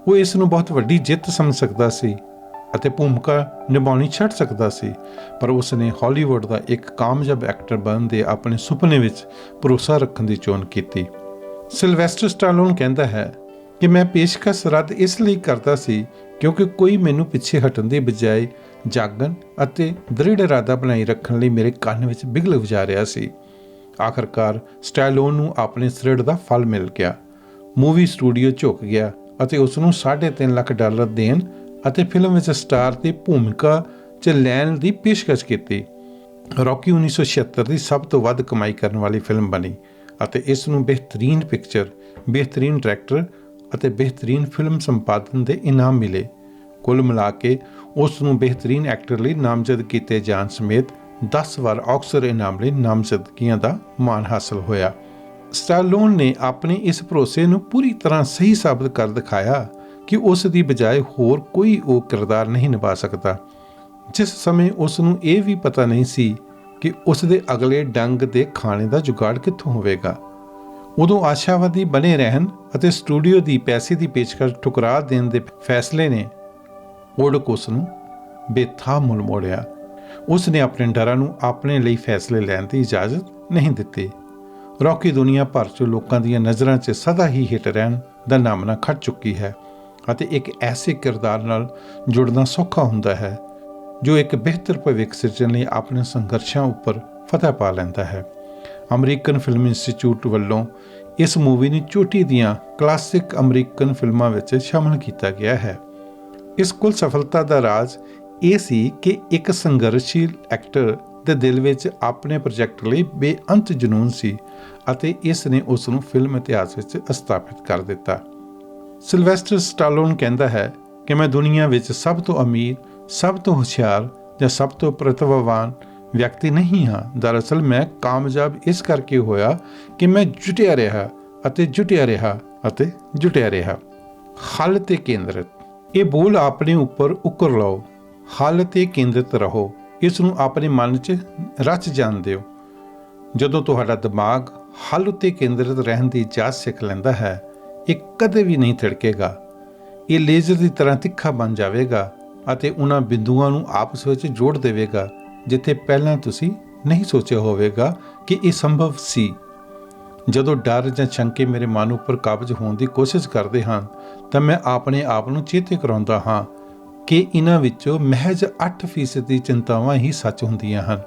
ਉਹ ਇਸ ਨੂੰ ਬਹੁਤ ਵੱਡੀ ਜਿੱਤ ਸਮਝ ਸਕਦਾ ਸੀ ਅਤੇ ਭੂਮਿਕਾ ਨਿਭਾਉਣੀ ਛੱਡ ਸਕਦਾ ਸੀ, ਪਰ ਉਸ ਨੇ ਹਾਲੀਵੁੱਡ ਦਾ ਇੱਕ ਕਾਮਯਾਬ ਐਕਟਰ ਬਣਨ ਦੇ ਆਪਣੇ ਸੁਪਨੇ ਵਿੱਚ ਭਰੋਸਾ ਰੱਖਣ ਦੀ ਚੋਣ ਕੀਤੀ। ਸਿਲਵੈਸਟਰ ਸਟਾਲੋਨ ਕਹਿੰਦਾ ਹੈ, ਕਿ ਮੈਂ ਪੇਸ਼ਕਸ਼ ਰੱਦ ਇਸ ਲਈ ਕਰਦਾ ਸੀ ਕਿਉਂਕਿ ਕੋਈ ਮੈਨੂੰ ਪਿੱਛੇ ਹਟਣ ਦੀ ਬਜਾਏ ਜਾਗਣ ਅਤੇ ਦ੍ਰਿੜ ਇਰਾਦਾ ਬਣਾਈ ਰੱਖਣ ਲਈ ਮੇਰੇ ਕੰਨ ਵਿੱਚ ਬਿਗਲ ਵਜਾ ਰਿਹਾ ਸੀ। ਆਖਰਕਾਰ ਸਟੈਲੋਨ ਨੂੰ ਆਪਣੇ ਸਰਿੜ ਦਾ ਫਲ ਮਿਲ ਗਿਆ। ਮੂਵੀ ਸਟੂਡੀਓ ਝੁਕ ਗਿਆ ਅਤੇ ਉਸ ਨੂੰ $3.5 ਲੱਖ ਦੇਣ ਅਤੇ ਫਿਲਮ ਵਿੱਚ ਸਟਾਰ ਦੀ ਭੂਮਿਕਾ 'ਚ ਲੈਣ ਦੀ ਪੇਸ਼ਕਸ਼ ਕੀਤੀ। ਰੌਕੀ 1976 ਦੀ ਸਭ ਤੋਂ ਵੱਧ ਕਮਾਈ ਕਰਨ ਵਾਲੀ ਫਿਲਮ ਬਣੀ ਅਤੇ ਇਸ ਨੂੰ ਬਿਹਤਰੀਨ ਪਿਕਚਰ, ਬਿਹਤਰੀਨ ਡਾਇਰੈਕਟਰ ਅਤੇ ਬਿਹਤਰੀਨ ਫਿਲਮ ਸੰਪਾਦਨ ਦੇ ਇਨਾਮ ਮਿਲੇ। ਕੁੱਲ ਮਿਲਾ ਕੇ ਉਸ ਨੂੰ ਬਿਹਤਰੀਨ ਐਕਟਰ ਲਈ ਨਾਮਜ਼ਦ ਕੀਤੇ ਜਾਣ ਸਮੇਤ 10 ਵਾਰ ਆਸਕਰ ਇਨਾਮ ਲਈ ਨਾਮਜ਼ਦਗੀਆਂ ਦਾ ਮਾਣ ਹਾਸਲ ਹੋਇਆ। ਸਟੈਲੋਨ ਨੇ ਆਪਣੇ ਇਸ ਭਰੋਸੇ ਨੂੰ ਪੂਰੀ ਤਰ੍ਹਾਂ ਸਹੀ ਸਾਬਤ ਕਰ ਦਿਖਾਇਆ ਕਿ ਉਸ ਦੀ ਬਜਾਏ ਹੋਰ ਕੋਈ ਉਹ ਕਿਰਦਾਰ ਨਹੀਂ ਨਿਭਾ ਸਕਦਾ। ਜਿਸ ਸਮੇਂ ਉਸ ਨੂੰ ਇਹ ਵੀ ਪਤਾ ਨਹੀਂ ਸੀ ਕਿ ਉਸ ਦੇ ਅਗਲੇ ਡੰਗ ਦੇ ਖਾਣੇ ਦਾ ਜੁਗਾੜ ਕਿੱਥੋਂ ਹੋਵੇਗਾ, ਉਦੋਂ ਆਸ਼ਾਵਾਦੀ ਬਣੇ ਰਹਿਣ ਅਤੇ ਸਟੂਡੀਓ ਦੀ ਪੈਸੇ ਦੀ ਪੇਸ਼ਕਸ਼ ਠੁਕਰਾ ਦੇਣ ਦੇ ਫੈਸਲੇ ਨੇ ਓਡਕ ਉਸ ਨੂੰ ਬੇਥਾਂ ਮੁੱਲ ਮੋੜਿਆ। ਉਸ ਨੇ ਆਪਣੇ ਡਰਾਂ ਨੂੰ ਆਪਣੇ ਲਈ ਫੈਸਲੇ ਲੈਣ ਦੀ ਇਜਾਜ਼ਤ ਨਹੀਂ ਦਿੱਤੀ। ਰੌਕੀ ਦੁਨੀਆ ਭਰ 'ਚ ਲੋਕਾਂ ਦੀਆਂ ਨਜ਼ਰਾਂ 'ਚ ਸਦਾ ਹੀ ਹਿੱਟ ਰਹਿਣ ਦਾ ਨਾਮਣਾ ਖੱਟ ਚੁੱਕੀ ਹੈ ਅਤੇ ਇੱਕ ਐਸੇ ਕਿਰਦਾਰ ਨਾਲ ਜੁੜਨਾ ਸੌਖਾ ਹੁੰਦਾ ਹੈ ਜੋ ਇੱਕ ਬਿਹਤਰ ਭਵਿੱਖ ਸਿਰਜਣ ਲਈ ਆਪਣੇ ਸੰਘਰਸ਼ਾਂ ਉੱਪਰ ਫਤਿਹ ਪਾ ਲੈਂਦਾ ਹੈ। ਅਮਰੀਕਨ ਫਿਲਮ ਇੰਸਟੀਚਿਊਟ ਵੱਲੋਂ ਇਸ ਮੂਵੀ ਨੂੰ ਚੋਟੀ ਦੀਆਂ ਕਲਾਸਿਕ ਅਮਰੀਕਨ ਫਿਲਮਾਂ ਵਿੱਚ ਸ਼ਾਮਲ ਕੀਤਾ ਗਿਆ ਹੈ। ਇਸ ਕੁੱਲ ਸਫਲਤਾ ਦਾ ਰਾਜ਼ ਇਹ ਸੀ ਕਿ ਇੱਕ ਸੰਘਰਸ਼ੀਲ ਐਕਟਰ ਦੇ ਦਿਲ ਵਿੱਚ ਆਪਣੇ ਪ੍ਰੋਜੈਕਟ ਲਈ ਬੇਅੰਤ ਜਨੂੰਨ ਸੀ ਅਤੇ ਇਸ ਨੇ ਉਸ ਨੂੰ ਫਿਲਮ ਇਤਿਹਾਸ ਵਿੱਚ ਸਥਾਪਿਤ ਕਰ ਦਿੱਤਾ। ਸਿਲਵੈਸਟਰ ਸਟਾਲੋਨ ਕਹਿੰਦਾ ਹੈ ਕਿ ਮੈਂ ਦੁਨੀਆ ਵਿੱਚ ਸਭ ਤੋਂ ਅਮੀਰ, ਸਭ ਤੋਂ ਹੁਸ਼ਿਆਰ ਜਾਂ ਸਭ ਤੋਂ ਪ੍ਰਤਿਭਾਵਾਨ ਵਿਅਕਤੀ ਨਹੀਂ ਹਾਂ। ਦਰਅਸਲ ਮੈਂ ਕਾਮਯਾਬ ਇਸ ਕਰਕੇ ਹੋਇਆ ਕਿ ਮੈਂ ਜੁਟਿਆ ਰਿਹਾ ਅਤੇ ਜੁਟਿਆ ਰਿਹਾ ਅਤੇ ਜੁਟਿਆ ਰਿਹਾ। ਹੱਲ 'ਤੇ ਕੇਂਦਰਿਤ। ਇਹ ਬੋਲ ਆਪਣੇ ਉੱਪਰ ਉਕਰ ਲਓ। ਹੱਲ 'ਤੇ ਕੇਂਦਰਿਤ ਰਹੋ। ਇਸ ਨੂੰ ਆਪਣੇ ਮਨ 'ਚ ਰਚ ਜਾਣ ਦਿਓ। ਜਦੋਂ ਤੁਹਾਡਾ ਦਿਮਾਗ ਹੱਲ ਉੱਤੇ ਕੇਂਦਰਿਤ ਰਹਿਣ ਦੀ ਇਜਾਜ਼ਤ ਸਿੱਖ ਲੈਂਦਾ ਹੈ, ਇਹ ਕਦੇ ਵੀ ਨਹੀਂ ਥਿੜਕੇਗਾ। ਇਹ ਲੇਜ਼ਰ ਦੀ ਤਰ੍ਹਾਂ ਤਿੱਖਾ ਬਣ ਜਾਵੇਗਾ ਅਤੇ ਉਹਨਾਂ ਬਿੰਦੂਆਂ ਨੂੰ ਆਪਸ ਵਿੱਚ ਜੋੜ ਦੇਵੇਗਾ ਜਿੱਥੇ ਪਹਿਲਾਂ ਤੁਸੀਂ ਨਹੀਂ ਸੋਚਿਆ ਹੋਵੇਗਾ ਕਿ ਇਹ ਸੰਭਵ ਸੀ। ਜਦੋਂ ਡਰ ਜਾਂ ਸ਼ੰਕੇ ਮੇਰੇ ਮਨ ਉੱਪਰ ਕਾਬਜ਼ ਹੋਣ ਦੀ ਕੋਸ਼ਿਸ਼ ਕਰਦੇ ਹਨ ਤਾਂ ਮੈਂ ਆਪਣੇ ਆਪ ਨੂੰ ਚੇਤੇ ਕਰਾਉਂਦਾ ਹਾਂ ਕਿ ਇਹਨਾਂ ਵਿੱਚੋਂ ਮਹਿਜ਼ 8% ਦੀ ਚਿੰਤਾਵਾਂ ਹੀ ਸੱਚ ਹੁੰਦੀਆਂ ਹਨ।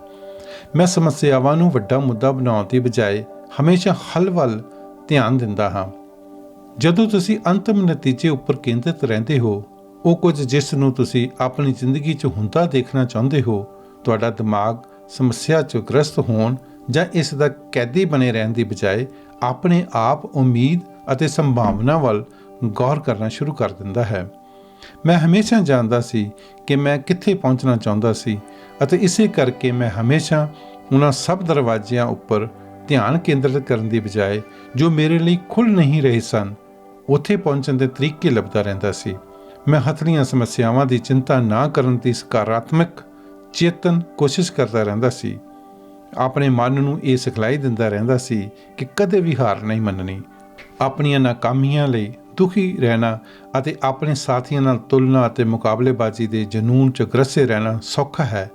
ਮੈਂ ਸਮੱਸਿਆਵਾਂ ਨੂੰ ਵੱਡਾ ਮੁੱਦਾ ਬਣਾਉਣ ਦੀ ਬਜਾਏ ਹਮੇਸ਼ਾ ਹੱਲ ਵੱਲ ਧਿਆਨ ਦਿੰਦਾ ਹਾਂ। ਜਦੋਂ ਤੁਸੀਂ ਅੰਤਮ ਨਤੀਜੇ ਉੱਪਰ ਕੇਂਦਰਿਤ ਰਹਿੰਦੇ ਹੋ, ਉਹ ਕੁਝ ਜਿਸ ਨੂੰ ਤੁਸੀਂ ਆਪਣੀ ਜ਼ਿੰਦਗੀ 'ਚ ਹੁੰਦਾ ਦੇਖਣਾ ਚਾਹੁੰਦੇ ਹੋ, ਤੁਹਾਡਾ ਦਿਮਾਗ ਸਮੱਸਿਆ 'ਚ ਗ੍ਰਸਤ ਹੋਣ ਜਾਂ ਇਸ ਦਾ ਕੈਦੀ ਬਣੇ ਰਹਿਣ ਦੀ ਬਜਾਏ ਆਪਣੇ ਆਪ ਉਮੀਦ ਅਤੇ ਸੰਭਾਵਨਾ ਵੱਲ ਗੌਰ ਕਰਨਾ ਸ਼ੁਰੂ ਕਰ ਦਿੰਦਾ ਹੈ। ਮੈਂ ਹਮੇਸ਼ਾ ਜਾਣਦਾ ਸੀ ਕਿ ਮੈਂ ਕਿੱਥੇ ਪਹੁੰਚਣਾ ਚਾਹੁੰਦਾ ਸੀ ਅਤੇ ਇਸੇ ਕਰਕੇ ਮੈਂ ਹਮੇਸ਼ਾ ਉਹਨਾਂ ਸਭ ਦਰਵਾਜ਼ਿਆਂ ਉੱਪਰ ਧਿਆਨ ਕੇਂਦਰਿਤ ਕਰਨ ਦੀ ਬਜਾਏ ਜੋ ਮੇਰੇ ਲਈ ਖੁੱਲ੍ਹ ਨਹੀਂ ਰਹੇ ਸਨ, ਉੱਥੇ ਪਹੁੰਚਣ ਦੇ ਤਰੀਕੇ ਲੱਭਦਾ ਰਹਿੰਦਾ ਸੀ। ਮੈਂ ਹੱਥਲੀਆਂ ਸਮੱਸਿਆਵਾਂ ਦੀ ਚਿੰਤਾ ਨਾ ਕਰਨ ਦੀ ਸਕਾਰਾਤਮਕ ਚੇਤਨ ਕੋਸ਼ਿਸ਼ ਕਰਦਾ ਰਹਿੰਦਾ ਸੀ। ਆਪਣੇ ਮਨ ਨੂੰ ਇਹ ਸਿਖਲਾਈ ਦਿੰਦਾ ਰਹਿੰਦਾ ਸੀ ਕਿ ਕਦੇ ਵੀ ਹਾਰ ਨਹੀਂ ਮੰਨਣੀ। ਆਪਣੀਆਂ ਨਾਕਾਮੀਆਂ ਲਈ ਦੁਖੀ ਰਹਿਣਾ ਅਤੇ ਆਪਣੇ ਸਾਥੀਆਂ ਨਾਲ ਤੁਲਨਾ ਅਤੇ ਮੁਕਾਬਲੇਬਾਜ਼ੀ ਦੇ ਜਨੂੰਨ 'ਚ ਗ੍ਰਸੇ ਰਹਿਣਾ ਸੌਖਾ ਹੈ।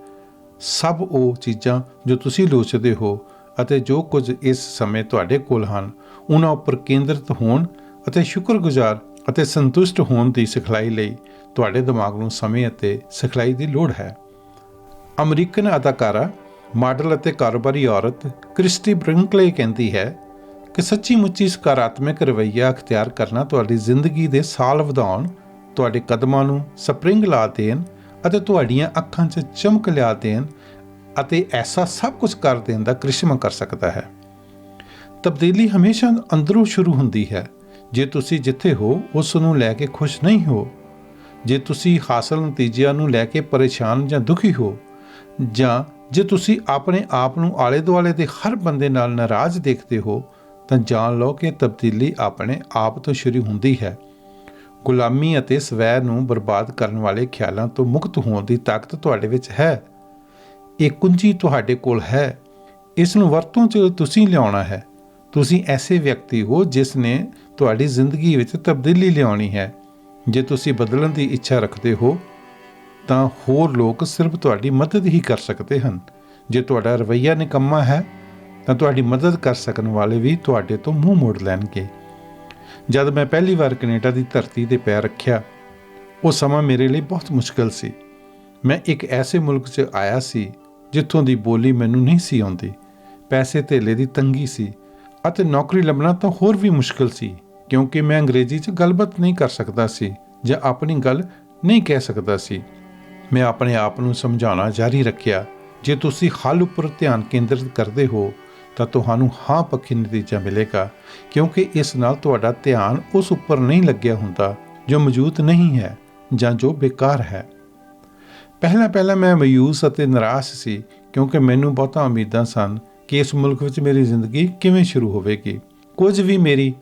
ਸਭ ਉਹ ਚੀਜ਼ਾਂ ਜੋ ਤੁਸੀਂ ਲੋਚਦੇ ਹੋ ਅਤੇ ਜੋ ਕੁਝ ਇਸ ਸਮੇਂ ਤੁਹਾਡੇ ਕੋਲ ਹਨ, ਉਹਨਾਂ ਉੱਪਰ ਕੇਂਦਰਿਤ ਹੋਣ ਅਤੇ ਸ਼ੁਕਰਗੁਜ਼ਾਰ ਅਤੇ ਸੰਤੁਸ਼ਟ ਹੋਣ ਦੀ ਸਿਖਲਾਈ ਲਈ ਤੁਹਾਡੇ ਦਿਮਾਗ ਨੂੰ ਸਮੇਂ ਅਤੇ ਸਿਖਲਾਈ ਦੀ ਲੋੜ ਹੈ। ਅਮਰੀਕਨ ਅਦਾਕਾਰਾ, ਮਾਡਲ ਅਤੇ ਕਾਰੋਬਾਰੀ ਔਰਤ ਕ੍ਰਿਸਟੀ ਬ੍ਰਿੰਕਲੇ ਕਹਿੰਦੀ ਹੈ ਕਿ ਸੱਚੀ ਮੁੱਚੀ ਸਕਾਰਾਤਮਕ ਰਵੱਈਆ ਅਖਤਿਆਰ ਕਰਨਾ ਤੁਹਾਡੀ ਜ਼ਿੰਦਗੀ ਦੇ ਸਾਲ ਵਧਾਉਣ, ਤੁਹਾਡੇ ਕਦਮਾਂ ਨੂੰ ਸਪਰਿੰਗ ਲਾ ਦੇਣ ਅਤੇ ਤੁਹਾਡੀਆਂ ਅੱਖਾਂ 'ਚ ਚਮਕ ਲਿਆ ਦੇਣ ਅਤੇ ਐਸਾ ਸਭ ਕੁਝ ਕਰ ਦੇਣ ਦਾ ਕ੍ਰਿਸ਼ਮਾ ਕਰ ਸਕਦਾ ਹੈ। ਤਬਦੀਲੀ ਹਮੇਸ਼ਾ ਅੰਦਰੋਂ ਸ਼ੁਰੂ ਹੁੰਦੀ ਹੈ। ਜੇ ਤੁਸੀਂ ਜਿੱਥੇ ਹੋ ਉਸ ਨੂੰ ਲੈ ਕੇ ਖੁਸ਼ ਨਹੀਂ ਹੋ, ਜੇ ਤੁਸੀਂ ਹਾਸਲ ਨਤੀਜਿਆਂ ਨੂੰ ਲੈ ਕੇ ਪਰੇਸ਼ਾਨ ਜਾਂ ਦੁਖੀ ਹੋ, ਜਾਂ ਜੇ ਤੁਸੀਂ ਆਪਣੇ ਆਪ ਨੂੰ ਆਲੇ ਦੁਆਲੇ ਦੇ ਹਰ ਬੰਦੇ ਨਾਲ ਨਾਰਾਜ਼ ਦੇਖਦੇ ਹੋ, ਤਾਂ ਜਾਣ ਲਓ ਕਿ ਤਬਦੀਲੀ ਆਪਣੇ ਆਪ ਤੋਂ ਸ਼ੁਰੂ ਹੁੰਦੀ ਹੈ। ਗੁਲਾਮੀ ਅਤੇ ਸਵੈ ਨੂੰ ਬਰਬਾਦ ਕਰਨ ਵਾਲੇ ਖਿਆਲਾਂ ਤੋਂ ਮੁਕਤ ਹੋਣ ਦੀ ਤਾਕਤ ਤੁਹਾਡੇ ਵਿੱਚ ਹੈ। ਇਹ ਕੁੰਜੀ ਤੁਹਾਡੇ ਕੋਲ ਹੈ। ਇਸ ਨੂੰ ਵਰਤੋਂ 'ਚ ਤੁਸੀਂ ਲਿਆਉਣਾ ਹੈ। ਤੁਸੀਂ ਐਸੇ ਵਿਅਕਤੀ ਹੋ ਜਿਸ ਨੇ ਤੁਹਾਡੀ ਜ਼ਿੰਦਗੀ ਵਿੱਚ ਤਬਦੀਲੀ ਲਿਆਉਣੀ ਹੈ। ਜੇ ਤੁਸੀਂ ਬਦਲਣ ਦੀ ਇੱਛਾ ਰੱਖਦੇ ਹੋ ਤਾਂ ਹੋਰ ਲੋਕ ਸਿਰਫ ਤੁਹਾਡੀ ਮਦਦ ਹੀ ਕਰ ਸਕਦੇ ਹਨ। ਜੇ ਤੁਹਾਡਾ ਰਵੱਈਆ ਨਿਕੰਮਾ ਹੈ ਤਾਂ ਤੁਹਾਡੀ ਮਦਦ ਕਰ ਸਕਣ ਵਾਲੇ ਵੀ ਤੁਹਾਡੇ ਤੋਂ ਮੂੰਹ ਮੋੜ ਲੈਣਗੇ। ਜਦ ਮੈਂ ਪਹਿਲੀ ਵਾਰ ਕੈਨੇਡਾ ਦੀ ਧਰਤੀ 'ਤੇ ਪੈਰ ਰੱਖਿਆ, ਉਹ ਸਮਾਂ ਮੇਰੇ ਲਈ ਬਹੁਤ ਮੁਸ਼ਕਿਲ ਸੀ। ਮੈਂ ਇੱਕ ਐਸੇ ਮੁਲਕ 'ਚ ਆਇਆ ਸੀ ਜਿੱਥੋਂ ਦੀ ਬੋਲੀ ਮੈਨੂੰ ਨਹੀਂ ਸੀ ਆਉਂਦੀ, ਪੈਸੇ ਧੇਲੇ ਦੀ ਤੰਗੀ ਸੀ ਅਤੇ ਨੌਕਰੀ ਲੱਭਣਾ ਤਾਂ ਹੋਰ ਵੀ ਮੁਸ਼ਕਿਲ ਸੀ, ਕਿਉਂਕਿ ਮੈਂ ਅੰਗਰੇਜ਼ੀ 'ਚ ਗੱਲਬਾਤ ਨਹੀਂ ਕਰ ਸਕਦਾ ਸੀ ਜਾਂ ਆਪਣੀ ਗੱਲ ਨਹੀਂ ਕਹਿ ਸਕਦਾ ਸੀ। ਮੈਂ ਆਪਣੇ ਆਪ ਨੂੰ ਸਮਝਾਉਣਾ ਜਾਰੀ ਰੱਖਿਆ, ਜੇ ਤੁਸੀਂ ਹੱਲ ਉੱਪਰ ਧਿਆਨ ਕੇਂਦਰਿਤ ਕਰਦੇ ਹੋ ਤਾਂ ਤੁਹਾਨੂੰ ਹਾਂ ਪੱਖੀ ਨਤੀਜਾ ਮਿਲੇਗਾ, ਕਿਉਂਕਿ ਇਸ ਨਾਲ ਤੁਹਾਡਾ ਧਿਆਨ ਉਸ ਉੱਪਰ ਨਹੀਂ ਲੱਗਿਆ ਹੁੰਦਾ ਜੋ ਮੌਜੂਦ ਨਹੀਂ ਹੈ ਜਾਂ ਜੋ ਬੇਕਾਰ ਹੈ। ਪਹਿਲਾਂ ਮੈਂ ਮਾਯੂਸ ਅਤੇ ਨਿਰਾਸ਼ ਸੀ, ਕਿਉਂਕਿ ਮੈਨੂੰ ਬਹੁਤਾਂ ਉਮੀਦਾਂ ਸਨ ਕਿ ਇਸ ਮੁਲਕ ਵਿੱਚ ਮੇਰੀ ਜ਼ਿੰਦਗੀ ਕਿਵੇਂ ਸ਼ੁਰੂ ਹੋਵੇਗੀ। ਕੁਝ ਵੀ ਮੇਰੀ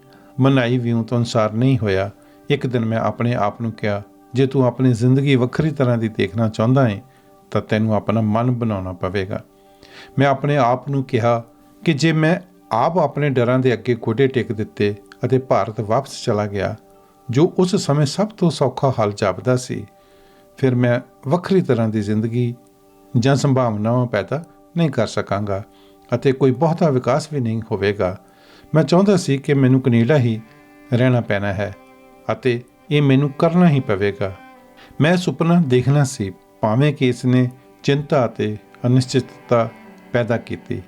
ਮਨਾਈ ਵਿਊ ਤੋਂ ਅਨੁਸਾਰ ਨਹੀਂ ਹੋਇਆ। ਇੱਕ ਦਿਨ ਮੈਂ ਆਪਣੇ ਆਪ ਨੂੰ ਕਿਹਾ, ਜੇ ਤੂੰ ਆਪਣੀ ਜ਼ਿੰਦਗੀ ਵੱਖਰੀ ਤਰ੍ਹਾਂ ਦੀ ਦੇਖਣਾ ਚਾਹੁੰਦਾ ਹੈ ਤਾਂ ਤੈਨੂੰ ਆਪਣਾ ਮਨ ਬਣਾਉਣਾ ਪਵੇਗਾ। ਮੈਂ ਆਪਣੇ ਆਪ ਨੂੰ ਕਿਹਾ ਕਿ ਜੇ ਮੈਂ ਆਪ ਆਪਣੇ ਡਰਾਂ ਦੇ ਅੱਗੇ ਗੋਡੇ ਟੇਕ ਦਿੱਤੇ ਅਤੇ ਭਾਰਤ ਵਾਪਸ ਚਲਾ ਗਿਆ, ਜੋ ਉਸ ਸਮੇਂ ਸਭ ਤੋਂ ਸੌਖਾ ਹੱਲ ਜਾਪਦਾ ਸੀ, ਫਿਰ ਮੈਂ ਵੱਖਰੀ ਤਰ੍ਹਾਂ ਦੀ ਜ਼ਿੰਦਗੀ ਜਾਂ ਸੰਭਾਵਨਾਵਾਂ ਪੈਦਾ ਨਹੀਂ ਕਰ ਸਕਾਂਗਾ ਅਤੇ ਕੋਈ ਬਹੁਤਾ ਵਿਕਾਸ ਵੀ ਨਹੀਂ ਹੋਵੇਗਾ। ਮੈਂ ਚਾਹੁੰਦਾ ਸੀ ਕਿ ਮੈਨੂੰ ਕੈਨੇਡਾ ਹੀ ਰਹਿਣਾ ਪੈਣਾ ਹੈ ਅਤੇ ਇਹ ਮੈਨੂੰ ਕਰਨਾ ਹੀ ਪਵੇਗਾ। ਮੈਂ ਸੁਪਨਾ ਦੇਖਣਾ ਸੀ, ਭਾਵੇਂ ਕਿ ਇਸ ਨੇ ਚਿੰਤਾ ਅਤੇ ਅਨਿਸ਼ਚਿਤਤਾ ਪੈਦਾ ਕੀਤੀ।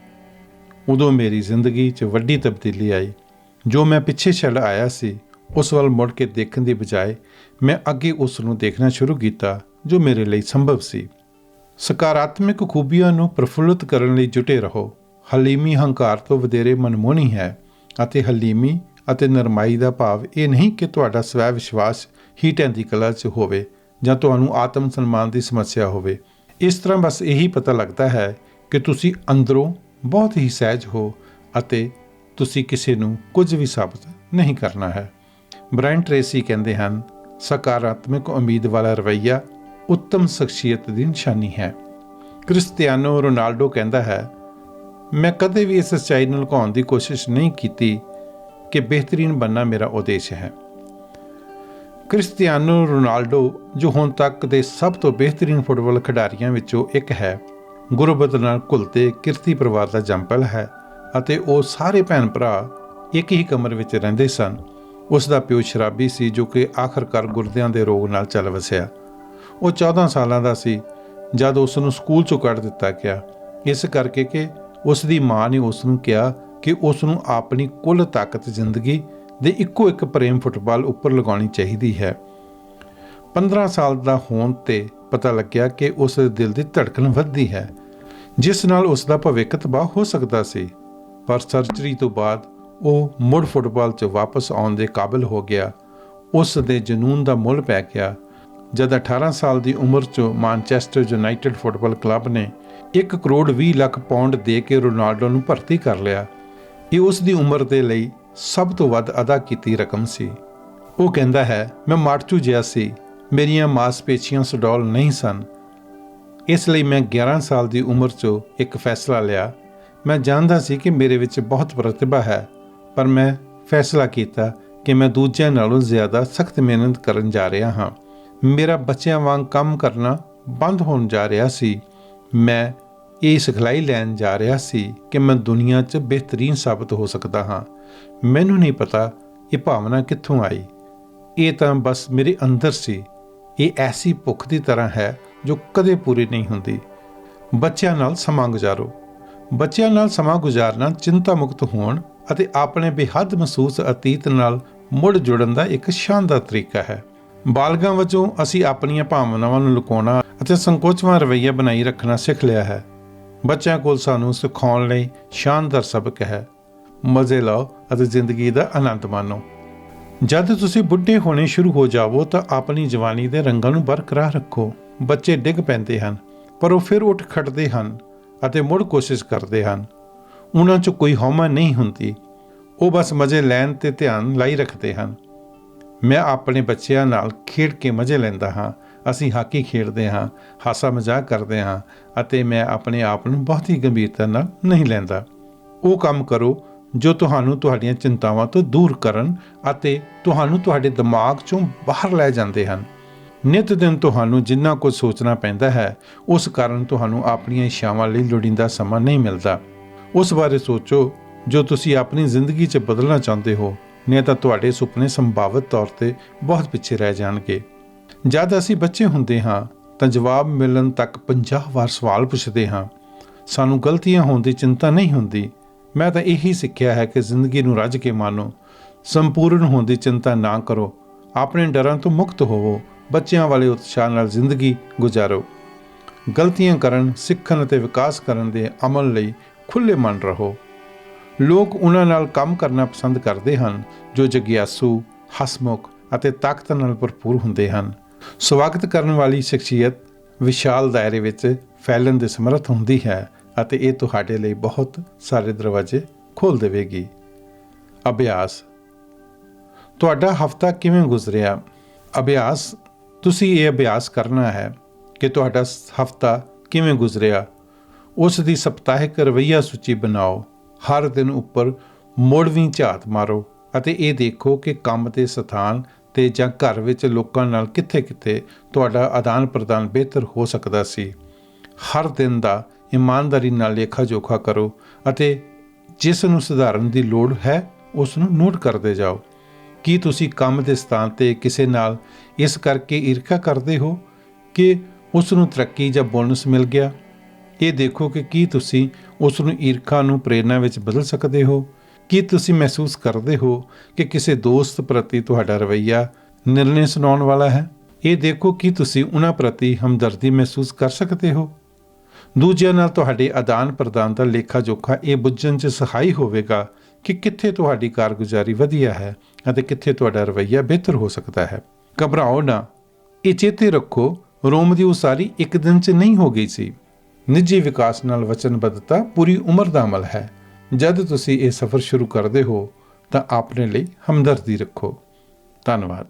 ਉਦੋਂ ਮੇਰੀ ਜ਼ਿੰਦਗੀ 'ਚ ਵੱਡੀ ਤਬਦੀਲੀ ਆਈ। ਜੋ ਮੈਂ ਪਿੱਛੇ ਛੱਡ ਆਇਆ ਸੀ, ਉਸ ਵੱਲ ਮੁੜ ਕੇ ਦੇਖਣ ਦੀ ਬਜਾਏ ਮੈਂ ਅੱਗੇ ਉਸ ਨੂੰ ਦੇਖਣਾ ਸ਼ੁਰੂ ਕੀਤਾ ਜੋ ਮੇਰੇ ਲਈ ਸੰਭਵ ਸੀ। ਸਕਾਰਾਤਮਕ ਖੂਬੀਆਂ ਨੂੰ ਪ੍ਰਫੁੱਲਤ ਕਰਨ ਲਈ ਜੁਟੇ ਰਹੋ। ਹਲੀਮੀ ਹੰਕਾਰ ਤੋਂ ਵਧੇਰੇ ਮਨਮੋਹਣੀ ਹੈ ਅਤੇ ਹਲੀਮੀ ਅਤੇ ਨਰਮਾਈ ਦਾ ਭਾਵ ਇਹ ਨਹੀਂ ਕਿ ਤੁਹਾਡਾ ਸਵੈ ਵਿਸ਼ਵਾਸ ਹੀ ਢਹਿੰਦੀ ਕਲਾ 'ਚ ਹੋਵੇ ਜਾਂ ਤੁਹਾਨੂੰ ਆਤਮ ਸਨਮਾਨ ਦੀ ਸਮੱਸਿਆ ਹੋਵੇ। ਇਸ ਤਰ੍ਹਾਂ ਬਸ ਇਹੀ ਪਤਾ ਲੱਗਦਾ ਹੈ ਕਿ ਤੁਸੀਂ ਅੰਦਰੋਂ ਬਹੁਤ ਹੀ ਸਹਿਜ ਹੋ ਅਤੇ ਤੁਸੀਂ ਕਿਸੇ ਨੂੰ ਕੁਝ ਵੀ ਸਾਬਤ ਨਹੀਂ ਕਰਨਾ ਹੈ। ਬ੍ਰਾਇਨ ਟ੍ਰੇਸੀ ਕਹਿੰਦੇ ਹਨ, ਸਕਾਰਾਤਮਕ ਉਮੀਦ ਵਾਲਾ ਰਵੱਈਆ ਉੱਤਮ ਸ਼ਖਸੀਅਤ ਦੀ ਨਿਸ਼ਾਨੀ ਹੈ। ਕ੍ਰਿਸਟੀਆਨੋ ਰੋਨਾਲਡੋ ਕਹਿੰਦਾ ਹੈ, ਮੈਂ ਕਦੇ ਵੀ ਇਸ ਸੱਚਾਈ ਨੂੰ ਲੁਕਾਉਣ ਦੀ ਕੋਸ਼ਿਸ਼ ਨਹੀਂ ਕੀਤੀ ਕਿ ਬਿਹਤਰੀਨ ਬਣਨਾ ਮੇਰਾ ਉਦੇਸ਼ ਹੈ। ਕ੍ਰਿਸਟੀਆਨੋ ਰੋਨਾਲਡੋ, ਜੋ ਹੁਣ ਤੱਕ ਦੇ ਸਭ ਤੋਂ ਬਿਹਤਰੀਨ ਫੁੱਟਬਾਲ ਖਿਡਾਰੀਆਂ ਵਿੱਚੋਂ ਇੱਕ ਹੈ, ਗੁਰਬਤ ਨਾਲ ਘੁਲਦੇ ਕਿਰਤੀ ਪਰਿਵਾਰ ਦਾ ਜੰਮਪਲ ਹੈ ਅਤੇ ਉਹ ਸਾਰੇ ਭੈਣ ਭਰਾ ਇੱਕ ਹੀ ਕਮਰੇ ਵਿੱਚ ਰਹਿੰਦੇ ਸਨ। ਉਸ ਦਾ ਪਿਓ ਸ਼ਰਾਬੀ ਸੀ ਜੋ ਕਿ ਆਖਰਕਾਰ ਗੁਰਦਿਆਂ ਦੇ ਰੋਗ ਨਾਲ ਚੱਲ ਵਸਿਆ। ਉਹ 14 ਸਾਲਾਂ ਦਾ ਸੀ ਜਦ ਉਸ ਨੂੰ ਸਕੂਲ 'ਚੋਂ ਕੱਢ ਦਿੱਤਾ ਗਿਆ, ਇਸ ਕਰਕੇ ਕਿ ਉਸ ਦੀ ਮਾਂ ਨੇ ਉਸ ਨੂੰ ਕਿਹਾ ਕਿ ਉਸ ਨੂੰ ਆਪਣੀ ਕੁੱਲ ਤਾਕਤ ਜ਼ਿੰਦਗੀ ਦੇ ਇੱਕੋ ਇੱਕ ਪ੍ਰੇਮ ਫੁੱਟਬਾਲ ਉੱਪਰ ਲਗਾਉਣੀ ਚਾਹੀਦੀ ਹੈ। 15 ਸਾਲ ਦਾ ਹੋਣ 'ਤੇ ਪਤਾ ਲੱਗਿਆ ਕਿ ਉਸ ਦੇ ਦਿਲ ਦੀ ਧੜਕਣ ਵੱਧਦੀ ਹੈ, ਜਿਸ ਨਾਲ ਉਸ ਦਾ ਭਵਿੱਖ ਤਬਾਹ ਹੋ ਸਕਦਾ ਸੀ। ਪਰ ਸਰਜਰੀ ਤੋਂ ਬਾਅਦ ਉਹ ਮੁੜ ਫੁੱਟਬਾਲ 'ਚ ਵਾਪਸ ਆਉਣ ਦੇ ਕਾਬਿਲ ਹੋ ਗਿਆ। ਉਸ ਦੇ ਜਨੂੰਨ ਦਾ ਮੁੱਲ ਪੈ ਗਿਆ ਜਦ 18 ਸਾਲ ਦੀ ਉਮਰ 'ਚ ਮਾਨਚੈਸਟਰ ਯੂਨਾਈਟਿਡ ਫੁੱਟਬਾਲ ਕਲੱਬ ਨੇ 1 ਕਰੋੜ 20 ਲੱਖ ਪਾਉਂਡ ਦੇ ਕੇ ਰੋਨਾਲਡੋ ਨੂੰ ਭਰਤੀ ਕਰ ਲਿਆ। ਇਹ ਉਸ ਦੀ ਉਮਰ ਦੇ ਲਈ ਸਭ ਤੋਂ ਵੱਧ ਅਦਾ ਕੀਤੀ ਰਕਮ ਸੀ। ਉਹ ਕਹਿੰਦਾ ਹੈ, ਮੈਂ ਮਾਟਚੂ ਜਿਹਾ ਸੀ, ਮੇਰੀਆਂ ਮਾਸਪੇਸ਼ੀਆਂ ਸੁਡੌਲ ਨਹੀਂ ਸਨ। ਇਸ ਲਈ ਮੈਂ 11 ਸਾਲ ਦੀ ਉਮਰ 'ਚ ਇੱਕ ਫੈਸਲਾ ਲਿਆ। ਮੈਂ ਜਾਣਦਾ ਸੀ ਕਿ ਮੇਰੇ ਵਿੱਚ ਬਹੁਤ ਪ੍ਰਤਿਭਾ ਹੈ, ਪਰ ਮੈਂ ਫੈਸਲਾ ਕੀਤਾ ਕਿ ਮੈਂ ਦੂਜਿਆਂ ਨਾਲੋਂ ਜ਼ਿਆਦਾ ਸਖਤ ਮਿਹਨਤ ਕਰਨ ਜਾ ਰਿਹਾ ਹਾਂ। ਮੇਰਾ ਬੱਚਿਆਂ ਵਾਂਗ ਕੰਮ ਕਰਨਾ ਬੰਦ ਹੋਣ ਜਾ ਰਿਹਾ ਸੀ। ਮੈਂ ਇਹ ਸਿਖਲਾਈ ਲੈਣ ਜਾ ਰਿਹਾ ਸੀ ਕਿ ਮੈਂ ਦੁਨੀਆ 'ਚ ਬਿਹਤਰੀਨ ਸਾਬਤ ਹੋ ਸਕਦਾ ਹਾਂ। ਮੈਨੂੰ ਨਹੀਂ ਪਤਾ ਇਹ ਭਾਵਨਾ ਕਿੱਥੋਂ ਆਈ, ਇਹ ਤਾਂ ਬਸ ਮੇਰੇ ਅੰਦਰ ਸੀ। ਇਹ ਐਸੀ ਭੁੱਖ ਦੀ ਤਰ੍ਹਾਂ ਹੈ ਜੋ ਕਦੇ ਪੂਰੀ ਨਹੀਂ ਹੁੰਦੀ। ਬੱਚਿਆਂ ਨਾਲ ਸਮਾਂ ਗੁਜ਼ਾਰੋ। ਬੱਚਿਆਂ ਨਾਲ ਸਮਾਂ ਗੁਜ਼ਾਰਨਾ ਚਿੰਤਾ ਮੁਕਤ ਹੋਣ ਅਤੇ ਆਪਣੇ ਬੇਹੱਦ ਮਹਿਸੂਸ ਅਤੀਤ ਨਾਲ ਮੁੜ ਜੁੜਨ ਦਾ ਇੱਕ ਸ਼ਾਨਦਾਰ ਤਰੀਕਾ ਹੈ। ਬਾਲਗਾਂ ਵਜੋਂ ਅਸੀਂ ਆਪਣੀਆਂ ਭਾਵਨਾਵਾਂ ਨੂੰ ਲੁਕਾਉਣਾ ਅਤੇ ਸੰਕੋਚਵਾਂ ਰਵੱਈਆ ਬਣਾਈ ਰੱਖਣਾ ਸਿੱਖ ਲਿਆ ਹੈ। ਬੱਚਿਆਂ ਕੋਲ ਸਾਨੂੰ ਸਿਖਾਉਣ ਲਈ ਸ਼ਾਨਦਾਰ ਸਬਕ ਹੈ। ਮਜ਼ੇ ਲਓ ਅਤੇ ਜ਼ਿੰਦਗੀ ਦਾ ਆਨੰਦ ਮਾਣੋ। ਜਦ ਤੁਸੀਂ ਬੁੱਢੇ ਹੋਣੇ ਸ਼ੁਰੂ ਹੋ ਜਾਵੋ ਤਾਂ ਆਪਣੀ ਜਵਾਨੀ ਦੇ ਰੰਗਾਂ ਨੂੰ ਬਰਕਰਾਰ ਰੱਖੋ। ਬੱਚੇ ਡਿੱਗ ਪੈਂਦੇ ਹਨ, ਪਰ ਉਹ ਫਿਰ ਉੱਠ ਖੜ੍ਹਦੇ ਹਨ ਅਤੇ ਮੁੜ ਕੋਸ਼ਿਸ਼ ਕਰਦੇ ਹਨ। ਉਹਨਾਂ 'ਚ ਕੋਈ ਹਉਮੈ ਨਹੀਂ ਹੁੰਦੀ, ਉਹ ਬਸ ਮਜ਼ੇ ਲੈਣ 'ਤੇ ਧਿਆਨ ਲਾਈ ਰੱਖਦੇ ਹਨ। ਮੈਂ ਆਪਣੇ ਬੱਚਿਆਂ ਨਾਲ ਖੇਡ ਕੇ ਮਜ਼ੇ ਲੈਂਦਾ ਹਾਂ। ਅਸੀਂ ਹਾਕੀ ਖੇਡਦੇ ਹਾਂ, ਹਾਸਾ ਮਜ਼ਾਕ ਕਰਦੇ ਹਾਂ ਅਤੇ ਮੈਂ ਆਪਣੇ ਆਪ ਨੂੰ ਬਹੁਤ ਹੀ ਗੰਭੀਰਤਾ ਨਾਲ ਨਹੀਂ ਲੈਂਦਾ। ਉਹ ਕੰਮ ਕਰੋ ਜੋ ਤੁਹਾਨੂੰ ਤੁਹਾਡੀਆਂ ਚਿੰਤਾਵਾਂ ਤੋਂ ਦੂਰ ਕਰਨ ਅਤੇ ਤੁਹਾਨੂੰ ਤੁਹਾਡੇ ਦਿਮਾਗ 'ਚੋਂ ਬਾਹਰ ਲੈ ਜਾਂਦੇ ਹਨ। ਨਿੱਤ ਦਿਨ ਤੁਹਾਨੂੰ ਜਿੰਨਾ ਕੁਝ ਸੋਚਣਾ ਪੈਂਦਾ ਹੈ, ਉਸ ਕਾਰਨ ਤੁਹਾਨੂੰ ਆਪਣੀਆਂ ਇੱਛਾਵਾਂ ਲਈ ਲੋੜੀਂਦਾ ਸਮਾਂ ਨਹੀਂ ਮਿਲਦਾ। ਉਸ ਬਾਰੇ ਸੋਚੋ ਜੋ ਤੁਸੀਂ ਆਪਣੀ ਜ਼ਿੰਦਗੀ 'ਚ ਬਦਲਣਾ ਚਾਹੁੰਦੇ ਹੋ ਨਹੀਂ ਤਾਂ ਤੁਹਾਡੇ ਸੁਪਨੇ ਸੰਭਾਵਿਤ ਤੌਰ 'ਤੇ ਬਹੁਤ ਪਿੱਛੇ ਰਹਿ ਜਾਣਗੇ। ਜਦ ਅਸੀਂ ਬੱਚੇ ਹੁੰਦੇ ਹਾਂ ਤਾਂ ਜਵਾਬ ਮਿਲਣ ਤੱਕ 50 ਵਾਰ ਸਵਾਲ ਪੁੱਛਦੇ ਹਾਂ। ਸਾਨੂੰ ਗਲਤੀਆਂ ਹੋਣ ਦੀ ਚਿੰਤਾ ਨਹੀਂ ਹੁੰਦੀ। ਮੈਂ ਤਾਂ ਇਹੀ ਸਿੱਖਿਆ ਹੈ ਕਿ ਜ਼ਿੰਦਗੀ ਨੂੰ ਰੱਜ ਕੇ ਮਾਣੋ, ਸੰਪੂਰਨ ਹੋਣ ਦੀ ਚਿੰਤਾ ਨਾ ਕਰੋ, ਆਪਣੇ ਡਰਾਂ ਤੋਂ ਮੁਕਤ ਹੋਵੋ, ਬੱਚਿਆਂ ਵਾਲੇ ਉਤਸ਼ਾਹ ਨਾਲ ਜ਼ਿੰਦਗੀ ਗੁਜ਼ਾਰੋ। ਗਲਤੀਆਂ ਕਰਨ, ਸਿੱਖਣ ਅਤੇ ਵਿਕਾਸ ਕਰਨ ਦੇ ਅਮਲ ਲਈ ਖੁੱਲ੍ਹੇ ਮਨ ਰਹੋ। ਲੋਕ ਉਹਨਾਂ ਨਾਲ ਕੰਮ ਕਰਨਾ ਪਸੰਦ ਕਰਦੇ ਹਨ ਜੋ ਜਗਿਆਸੂ, ਹਸਮੁਖ ਅਤੇ ਤਾਕਤ ਨਾਲ ਭਰਪੂਰ ਹੁੰਦੇ ਹਨ। ਸਵਾਗਤ ਕਰਨ ਵਾਲੀ ਸ਼ਖਸੀਅਤ ਵਿਸ਼ਾਲ ਦਾਇਰੇ ਵਿੱਚ ਫੈਲਣ ਦੇ ਸਮਰੱਥ ਹੁੰਦੀ ਹੈ ਅਤੇ ਇਹ ਤੁਹਾਡੇ ਲਈ ਬਹੁਤ ਸਾਰੇ ਦਰਵਾਜ਼ੇ ਖੋਲ੍ਹ ਦੇਵੇਗੀ। ਅਭਿਆਸ। ਤੁਹਾਡਾ ਹਫ਼ਤਾ ਕਿਵੇਂ ਗੁਜ਼ਰਿਆ? ਅਭਿਆਸ। ਤੁਸੀਂ ਇਹ ਅਭਿਆਸ ਕਰਨਾ ਹੈ ਕਿ ਤੁਹਾਡਾ ਹਫ਼ਤਾ ਕਿਵੇਂ ਗੁਜ਼ਰਿਆ। ਉਸ ਦੀ ਸਪਤਾਹਿਕ ਰਵੱਈਆ ਸੂਚੀ ਬਣਾਓ। ਹਰ ਦਿਨ ਉੱਪਰ ਮੁੜਵੀਂ ਝਾਤ ਮਾਰੋ ਅਤੇ ਇਹ ਦੇਖੋ ਕਿ ਕੰਮ ਦੇ ਸਥਾਨ 'ਤੇ ਜਾਂ ਘਰ ਵਿੱਚ ਲੋਕਾਂ ਨਾਲ ਕਿੱਥੇ ਤੁਹਾਡਾ ਆਦਾਨ ਪ੍ਰਦਾਨ ਬਿਹਤਰ ਹੋ ਸਕਦਾ ਸੀ। ਹਰ ਦਿਨ ਦਾ ਇਮਾਨਦਾਰੀ ਨਾਲ ਲੇਖਾ ਜੋਖਾ ਕਰੋ ਅਤੇ ਜਿਸ ਨੂੰ ਸੁਧਾਰਨ ਦੀ ਲੋੜ ਹੈ ਉਸ ਨੂੰ ਨੋਟ ਕਰਦੇ ਜਾਓ। ਕੀ ਤੁਸੀਂ ਕੰਮ ਦੇ ਸਥਾਨ 'ਤੇ ਕਿਸੇ ਨਾਲ ਇਸ ਕਰਕੇ ਈਰਖਾ ਕਰਦੇ ਹੋ ਕਿ ਉਸ ਨੂੰ ਤਰੱਕੀ ਜਾਂ ਬੋਨਸ ਮਿਲ ਗਿਆ? ਇਹ ਦੇਖੋ ਕਿ ਕੀ ਤੁਸੀਂ ਉਸ ਨੂੰ ਈਰਖਾ ਨੂੰ ਪ੍ਰੇਰਨਾ ਵਿੱਚ ਬਦਲ ਸਕਦੇ ਹੋ। ਕੀ ਤੁਸੀਂ ਮਹਿਸੂਸ ਕਰਦੇ ਹੋ ਕਿ ਕਿਸੇ ਦੋਸਤ ਪ੍ਰਤੀ ਤੁਹਾਡਾ ਰਵੱਈਆ ਨਿਰਣੇ ਸੁਣਾਉਣ ਵਾਲਾ ਹੈ? ਇਹ ਦੇਖੋ ਕਿ ਤੁਸੀਂ ਉਹਨਾਂ ਪ੍ਰਤੀ ਹਮਦਰਦੀ ਮਹਿਸੂਸ ਕਰ ਸਕਦੇ ਹੋ। ਦੂਜਿਆਂ ਨਾਲ ਤੁਹਾਡੇ ਆਦਾਨ ਪ੍ਰਦਾਨ ਦਾ ਲੇਖਾ ਜੋਖਾ ਇਹ ਬੁੱਝਣ 'ਚ ਸਹਾਈ ਹੋਵੇਗਾ ਕਿ ਕਿੱਥੇ ਤੁਹਾਡੀ ਕਾਰਗੁਜ਼ਾਰੀ ਵਧੀਆ ਹੈ ਅਤੇ ਕਿੱਥੇ ਤੁਹਾਡਾ ਰਵੱਈਆ ਬਿਹਤਰ ਹੋ ਸਕਦਾ ਹੈ। ਘਬਰਾਓ ਨਾ। ਇਹ ਚੇਤੇ ਰੱਖੋ, ਰੋਮ ਦੀ ਉਸਾਰੀ ਇੱਕ ਦਿਨ 'ਚ ਨਹੀਂ ਹੋ ਗਈ ਸੀ। ਨਿੱਜੀ ਵਿਕਾਸ ਨਾਲ ਵਚਨਬੱਧਤਾ ਪੂਰੀ ਉਮਰ ਦਾ ਅਮਲ ਹੈ। ਜਦ ਤੁਸੀਂ ਇਹ ਸਫ਼ਰ ਸ਼ੁਰੂ ਕਰਦੇ ਹੋ ਤਾਂ ਆਪਣੇ ਲਈ ਹਮਦਰਦੀ ਰੱਖੋ। ਧੰਨਵਾਦ।